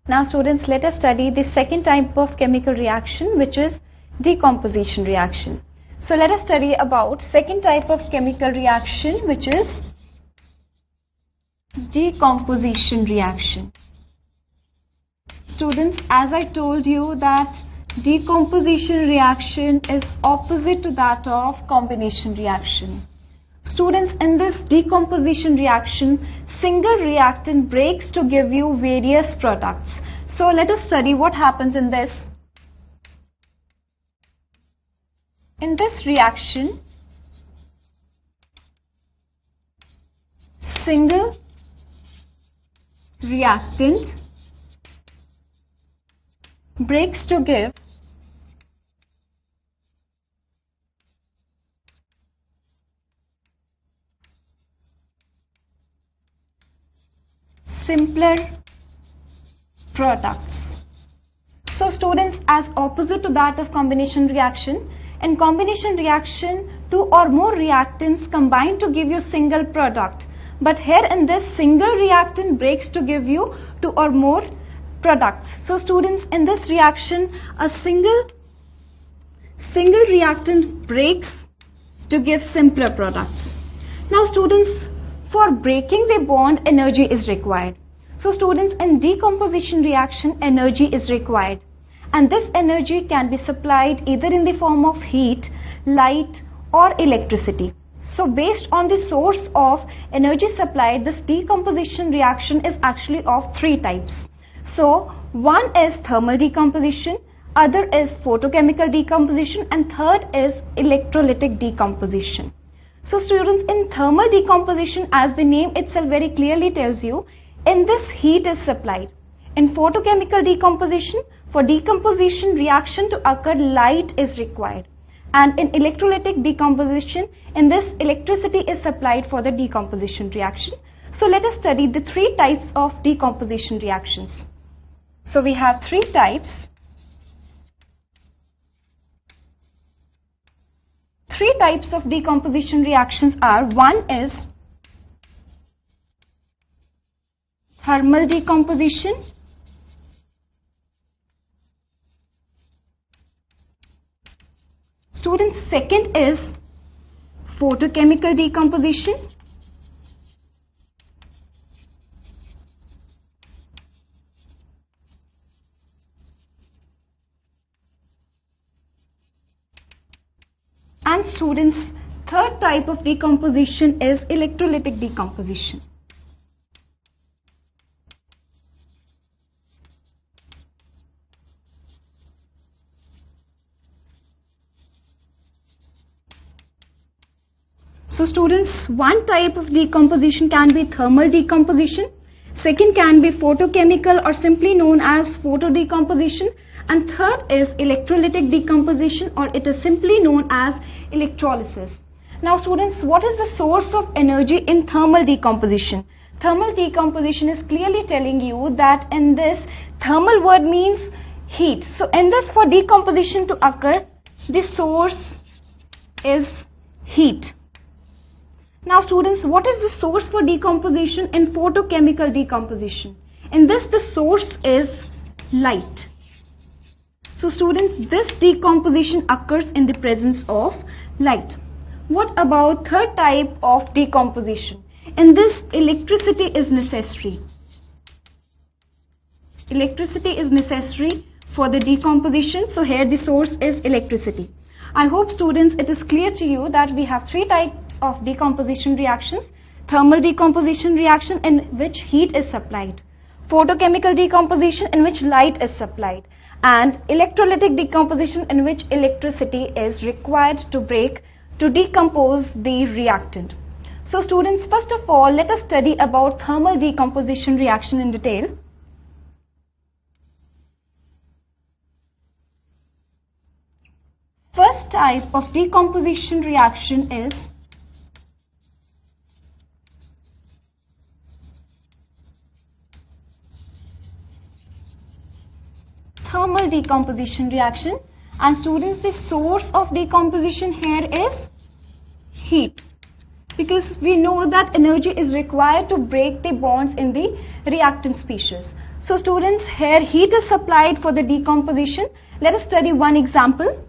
Now students, let us study the second type of chemical reaction, which is decomposition reaction. So let us study about second type of chemical reaction, which is decomposition reaction. Students, as I told you that decomposition reaction is opposite to that of combination reaction. Students, in this decomposition reaction, single reactant breaks to give you various products. So let us study what happens in this. In this reaction, single reactant breaks to give simpler products. So students, as opposite to that of combination reaction, in combination reaction, two or more reactants combine to give you single product. But here in this, single reactant breaks to give you two or more products. So students, in this reaction, a single reactant breaks to give simpler products. Now students, for breaking the bond, energy is required. So students, in decomposition reaction, energy is required. And this energy can be supplied either in the form of heat, light or electricity. So based on the source of energy supplied, this decomposition reaction is actually of three types. So one is thermal decomposition, other is photochemical decomposition, and third is electrolytic decomposition. So students, in thermal decomposition, as the name itself very clearly tells you, in this heat is supplied. In photochemical decomposition, for decomposition reaction to occur, light is required. And in electrolytic decomposition, in this electricity is supplied for the decomposition reaction. So let us study the three types of decomposition reactions. So we have three types. Three types of decomposition reactions are: one is thermal decomposition, students, second is photochemical decomposition, and students, third type of decomposition is electrolytic decomposition. So students, one type of decomposition can be thermal decomposition, second can be photochemical or simply known as photodecomposition, and third is electrolytic decomposition, or it is simply known as electrolysis. Now students, what is the source of energy in thermal decomposition? Thermal decomposition is clearly telling you that in this, thermal word means heat. So in this, for decomposition to occur, the source is heat. Now students, what is the source for decomposition in photochemical decomposition? In this, the source is light. So students, this decomposition occurs in the presence of light. What about third type of decomposition? In this, electricity is necessary. Electricity is necessary for the decomposition. So here the source is electricity. I hope students, it is clear to you that we have three types of decomposition reactions: thermal decomposition reaction, in which heat is supplied; photochemical decomposition, in which light is supplied; and electrolytic decomposition, in which electricity is required to decompose the reactant. So students, first of all, let us study about thermal decomposition reaction in detail. First type of decomposition reaction is thermal decomposition reaction, and students, the source of decomposition here is heat, because we know that energy is required to break the bonds in the reactant species. So students, here heat is supplied for the decomposition. Let us study one example.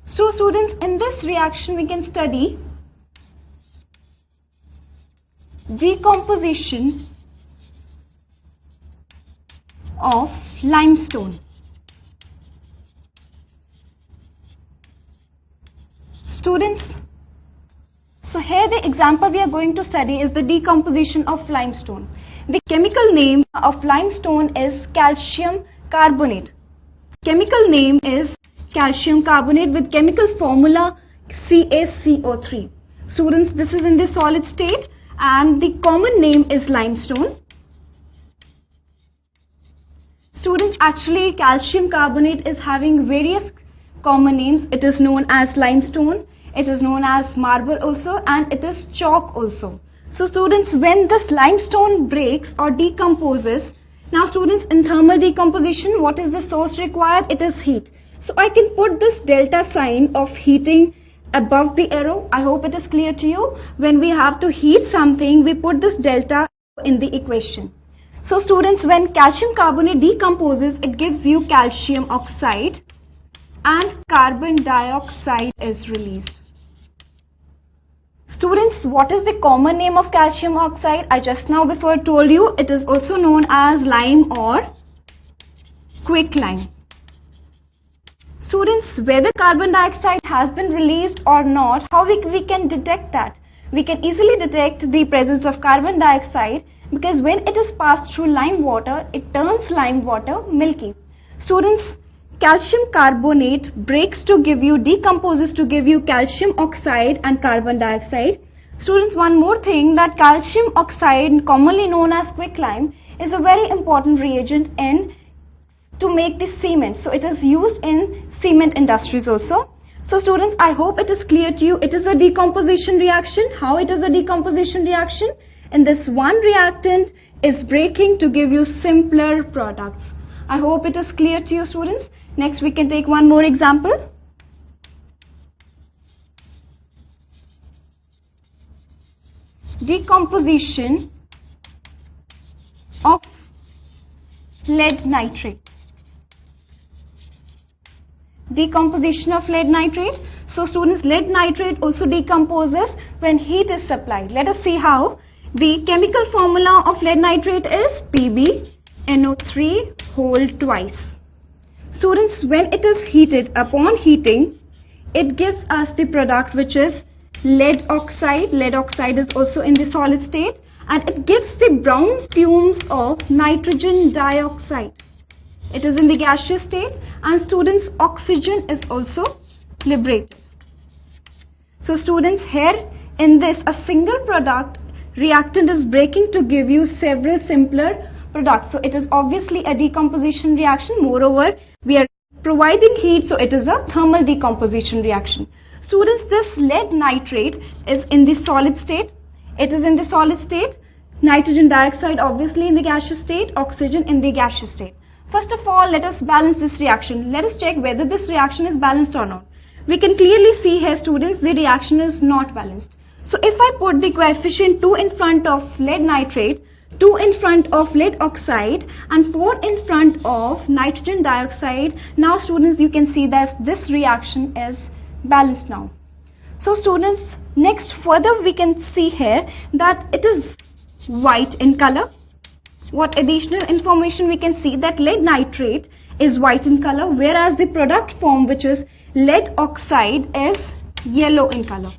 So students, in this reaction we can study decomposition of limestone. Students, so here the example we are going to study is the decomposition of limestone. The chemical name of limestone is calcium carbonate. Chemical name is calcium carbonate with chemical formula CaCO3. Students, this is in the solid state and the common name is limestone. Students, actually calcium carbonate is having various common names. It is known as limestone, it is known as marble also, and it is chalk also. So students, when this limestone breaks or decomposes, now students, in thermal decomposition, what is the source required? It is heat. So I can put this delta sign of heating above the arrow. I hope it is clear to you. When we have to heat something, we put this delta in the equation. So students, when calcium carbonate decomposes, it gives you calcium oxide and carbon dioxide is released. Students, what is the common name of calcium oxide? I just now before told you, it is also known as lime or quicklime. Students, whether carbon dioxide has been released or not, how we can detect that? We can easily detect the presence of carbon dioxide because when it is passed through lime water, it turns lime water milky. Students, calcium carbonate breaks to give you, decomposes to give you calcium oxide and carbon dioxide. Students, one more thing, that calcium oxide, commonly known as quicklime, is a very important reagent to make the cement. So it is used in cement industries also. So students, I hope it is clear to you. It is a decomposition reaction. How it is a decomposition reaction? In this one reactant is breaking to give you simpler products. I hope it is clear to you, students. Next we can take one more example. Decomposition of lead nitrate. Decomposition of lead nitrate. So students, lead nitrate also decomposes when heat is supplied. Let us see how. The chemical formula of lead nitrate is PbNO3 whole twice. Students, when it is heated, upon heating, it gives us the product which is lead oxide. Lead oxide is also in the solid state and it gives the brown fumes of nitrogen dioxide. It is in the gaseous state and students, oxygen is also liberated. So students, here in this a single product reactant is breaking to give you several simpler products. So it is obviously a decomposition reaction. Moreover, we are providing heat, so it is a thermal decomposition reaction. Students, this lead nitrate is in the solid state. It is in the solid state. Nitrogen dioxide obviously in the gaseous state, oxygen in the gaseous state. First of all, let us balance this reaction. Let us check whether this reaction is balanced or not. We can clearly see here, students, the reaction is not balanced. So if I put the coefficient 2 in front of lead nitrate, 2 in front of lead oxide and 4 in front of nitrogen dioxide, now students, you can see that this reaction is balanced now. So students, next further we can see here that it is white in color. What additional information we can see? That lead nitrate is white in color, whereas the product form, which is lead oxide, is yellow in color.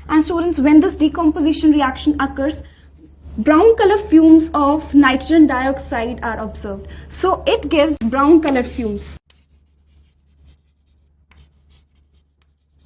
And students, when this decomposition reaction occurs, brown color fumes of nitrogen dioxide are observed. So it gives brown color fumes.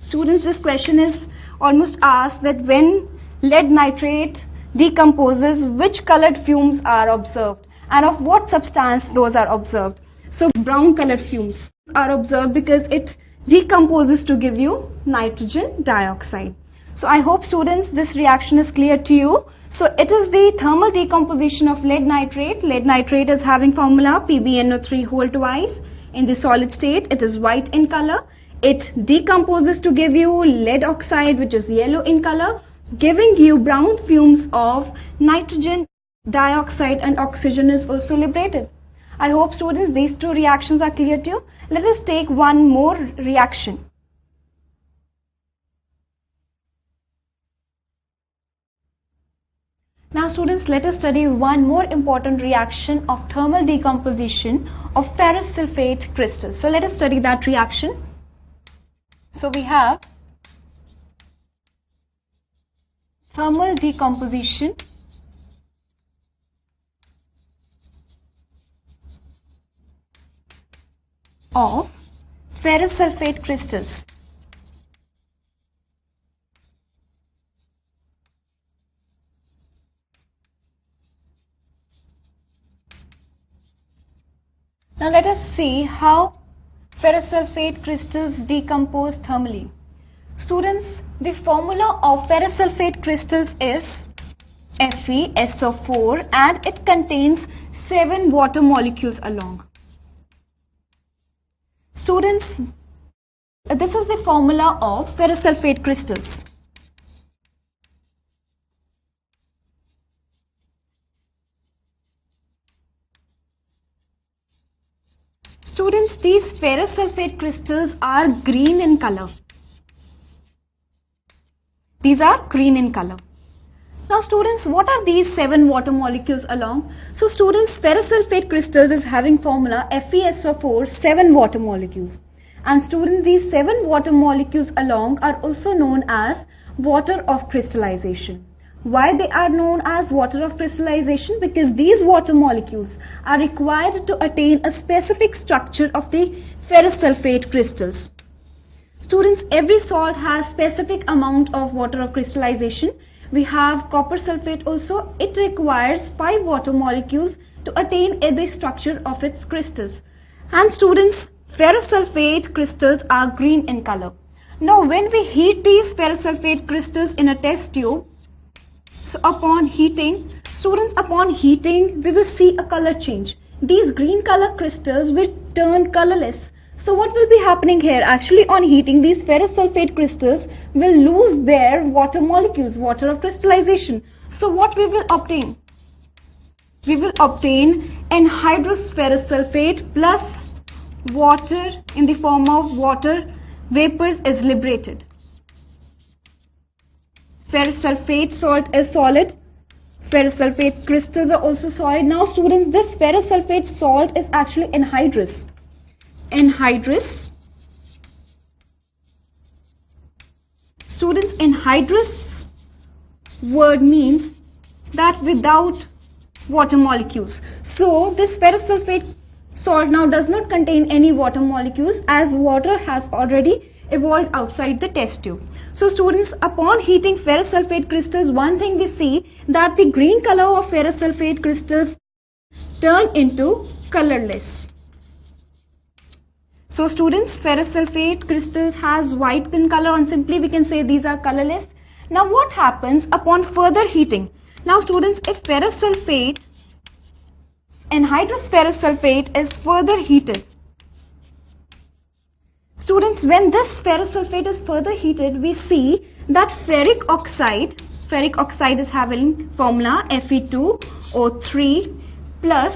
Students, this question is almost asked that when lead nitrate decomposes, which colored fumes are observed and of what substance those are observed. So brown colored fumes are observed because it decomposes to give you nitrogen dioxide. So I hope students this reaction is clear to you. So it is the thermal decomposition of lead nitrate. Lead nitrate is having formula PbNO3 whole twice. In the solid state it is white in color. It decomposes to give you lead oxide, which is yellow in color, giving you brown fumes of nitrogen dioxide and oxygen is also liberated. I hope students these two reactions are clear to you. Let us take one more reaction. Now students, let us study one more important reaction of thermal decomposition of ferrous sulfate crystals. So let us study that reaction. So we have thermal decomposition of ferrous sulfate crystals. Now let us see how ferrous sulfate crystals decompose thermally. Students, the formula of ferrous sulfate crystals is FeSO4 and it contains 7 water molecules along. Students, this is the formula of ferrous sulfate crystals. Students, these ferrous sulfate crystals are green in color. These are green in color. Now students, what are these 7 water molecules along? So students, ferrous sulfate crystals is having formula FeSO4, 7 water molecules. And students, these 7 water molecules along are also known as water of crystallization. Why they are known as water of crystallization? Because these water molecules are required to attain a specific structure of the ferrous sulfate crystals. Students, every salt has specific amount of water of crystallization. We have copper sulfate also. It requires 5 water molecules to attain the structure of its crystals. And students, ferrous sulfate crystals are green in color. Now when we heat these ferrous sulfate crystals in a test tube, so upon heating, students, upon heating we will see a color change. These green color crystals will turn colorless. So what will be happening here? Actually on heating, these ferrous sulfate crystals will lose their water molecules, water of crystallization. So what we will obtain? We will obtain anhydrous ferrous sulfate plus water in the form of water vapors is liberated. Ferrous sulfate salt is solid. Ferrous sulfate crystals are also solid. Now students, this ferrous sulfate salt is actually anhydrous. Anhydrous. Students, anhydrous word means that without water molecules. So this ferrous sulfate salt now does not contain any water molecules as water has already evolved outside the test tube. So students, upon heating ferrous sulfate crystals, one thing we see that the green color of ferrous sulfate crystals turn into colorless. So students, ferrous sulfate crystals has white in color and simply we can say these are colorless. Now what happens upon further heating? Now students, if ferrous sulfate, anhydrous ferrous sulfate is further heated. Students, when this ferrous sulfate is further heated, we see that ferric oxide is having formula Fe2O3 plus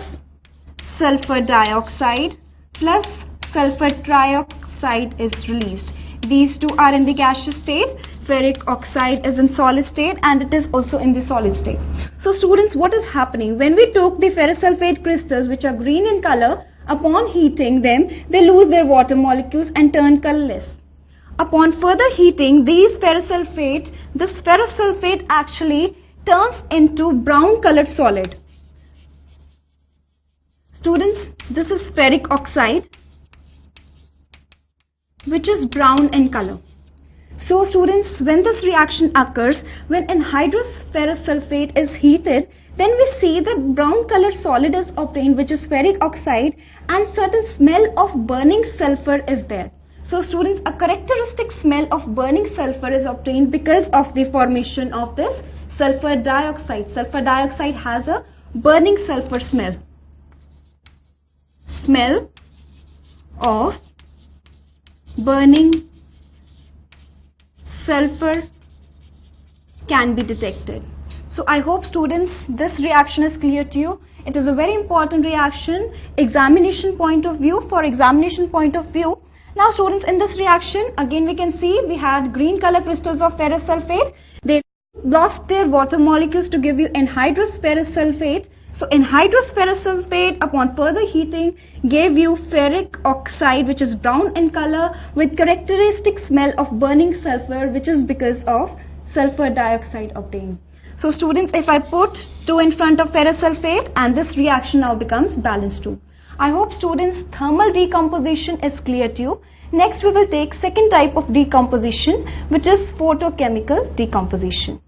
sulfur dioxide plus sulfur trioxide is released. These two are in the gaseous state. Ferric oxide is in solid state and it is also in the solid state. So students, what is happening? When we took the ferrous sulfate crystals which are green in color, upon heating them, they lose their water molecules and turn colorless. Upon further heating, this ferrous sulfate actually turns into brown colored solid. Students, this is ferric oxide which is brown in color. So students, when this reaction occurs, when anhydrous ferrous sulfate is heated, then we see that brown colored solid is obtained which is ferric oxide and certain smell of burning sulfur is there. So students, a characteristic smell of burning sulfur is obtained because of the formation of this sulfur dioxide. Sulfur dioxide has a burning sulfur smell. Smell of burning sulfur can be detected. So I hope students this reaction is clear to you. It is a very important reaction, examination point of view. Now students, in this reaction again we can see we had green color crystals of ferrous sulfate. They lost their water molecules to give you anhydrous ferrous sulfate. So anhydrous ferrous sulfate upon further heating gave you ferric oxide, which is brown in color with characteristic smell of burning sulfur, which is because of sulfur dioxide obtained. So students, if I put 2 in front of ferrous sulfate, and this reaction now becomes balanced 2. I hope students thermal decomposition is clear to you. Next we will take second type of decomposition, which is photochemical decomposition.